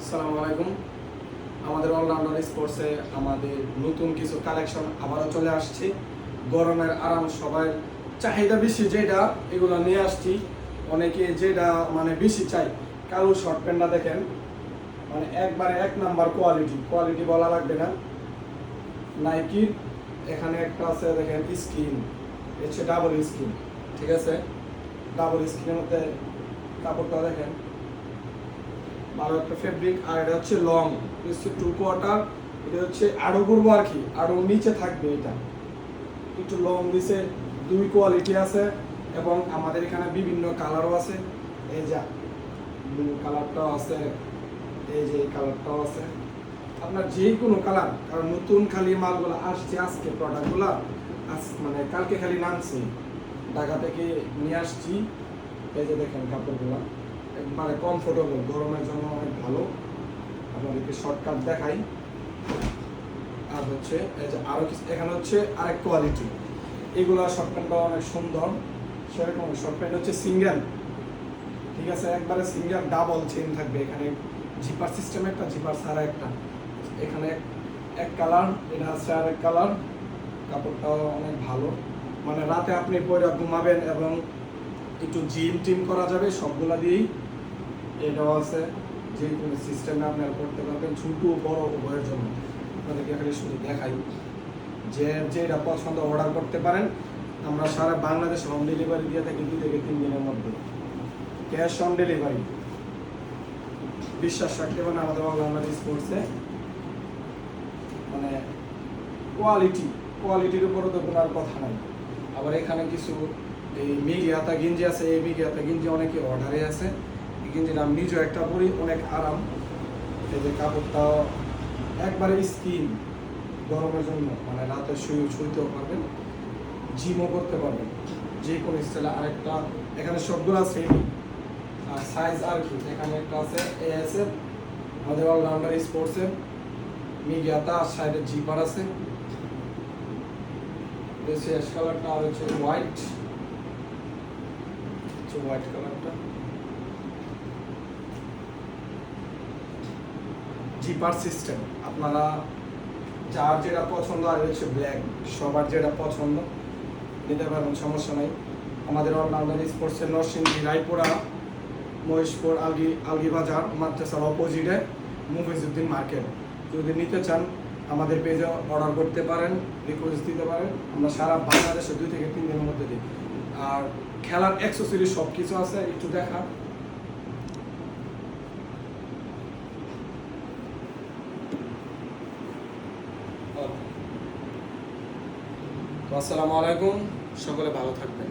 আসসালামু আলাইকুম। আমাদের অলরাউন্ডার স্পোর্টসে আমাদের নতুন কিছু কালেকশন আবারও চলে আসছে। গরমের আরাম সবার চাহিদা বেশি যেটা, এগুলো নিয়ে আসছি। অনেকে যেটা মানে বেশি চাই, কালো শর্ট প্যান্টটা দেখেন, মানে একবারে এক নাম্বার কোয়ালিটি বলা লাগবে না। নাইকির এখানে একটা আছে দেখেন স্কিন, হচ্ছে ডাবল স্কিন, ঠিক আছে? ডাবল স্কিনের মধ্যে কাপড়টা দেখেন, ভালো একটা ফেব্রিক। আর এটা হচ্ছে লং, হচ্ছে 2/4। এটা হচ্ছে আরো করবো আর কি, আরো নিচে থাকবে। এটা একটু লং দিছে, দুই কোয়ালিটি আছে এবং আমাদের এখানে বিভিন্ন কালারও আছে। এই যে ব্লু কালারটাও আছে, এই যে এই কালারটাও আছে। আপনার যে কোনো কালার, কারণ নতুন খালি মালগুলো আসছে আজকে, প্রোডাক্টগুলো মানে কালকে খালি নামছে, ঢাকা থেকে নিয়ে আসছি। এই যে দেখেন কাপড়গুলো একবারে কমফোর্টেবল, গরমের জন্য অনেক ভালো। আপনাদেরকে শর্টকাট দেখাই। আর হচ্ছে এই যে আরো কিছু এখানে হচ্ছে আরেক কোয়ালিটি, এগুলা শর্ট প্যান্টটা অনেক সুন্দর। সেরকম শর্ট প্যান্ট হচ্ছে সিঙ্গেল, ঠিক আছে? একবারে সিঙ্গেল, ডাবল চেন থাকবে এখানে, জিপার সিস্টেম একটা, জিপার ছাড়া একটা। এখানে এক কালার, এটা হচ্ছে আরেক কালার। কাপড়টাও অনেক ভালো, মানে রাতে আপনি পরে ঘুমাবেন এবং একটু জিম টিম করা যাবে সবগুলা দিয়েই। এটাও আছে, যে কোনো সিস্টেমে আপনারা করতে পারবেন, ছোট বড় উভয়ের জন্য। আপনাদেরকে খালি শুধু দেখাই, যে যেটা পছন্দ অর্ডার করতে পারেন। আমরা সারা বাংলাদেশে হোম ডেলিভারি দিয়ে থাকি 2 থেকে 3 দিনের মধ্যে, ক্যাশ অন ডেলিভারি। বিশ্বাস রাখতে পারেন আমাদের বাংলাদেশ স্পোর্টসে, মানে কোয়ালিটির উপরও তো কোনো আর কথা নাই। আবার এখানে কিছু এই মিগি হাতা গেঞ্জি আছে, এই মিগি হাতা গেঞ্জি অনেকে অর্ডারে আছে। এই গেঞ্জির আমি নিজেও একটা পরি, অনেক আরাম। এই যে কাপড়টাও একবারে স্কিন, গরমের জন্য মানে রাতে শুইতেও পারবেন, জিমও করতে পারবেন, যে কোনো স্টাইলে। আরেকটা এখানে সবগুলো সেম, আর সাইজ আর কি, এখানে একটা আছে এএসএফ, আমাদের অলরাউন্ডার স্পোর্টসের মিগি হাতা, আর সাইডে জিপার আছে। শেষ কালারটা আর হচ্ছে হোয়াইট কালারটা, জিপার সিস্টেম। আপনারা যার যেটা পছন্দ, আর হচ্ছে ব্ল্যাক, সবার যেটা পছন্দ নিতে পারবেন, সমস্যা নাই। আমাদের অলরাউন্ডার স্পোর্টসের নরসিংদী, রায়পুরা, মহেশপুর, আলগি বাজার, মাদ্রাসার অপোজিটে মুফিজউদ্দিন মার্কেট। যদি নিতে চান আমাদের পেজে অর্ডার করতে পারেন, রিকোয়েস্ট দিতে পারেন। আমরা সারা বাংলাদেশে 2 থেকে 3 দিনের মধ্যে দিই। আর খেলার অ্যাক্সেসরিজ সব কিছু আছে, একটু দেখা। আসসালামু আলাইকুম, সকলে ভালো থাকবেন।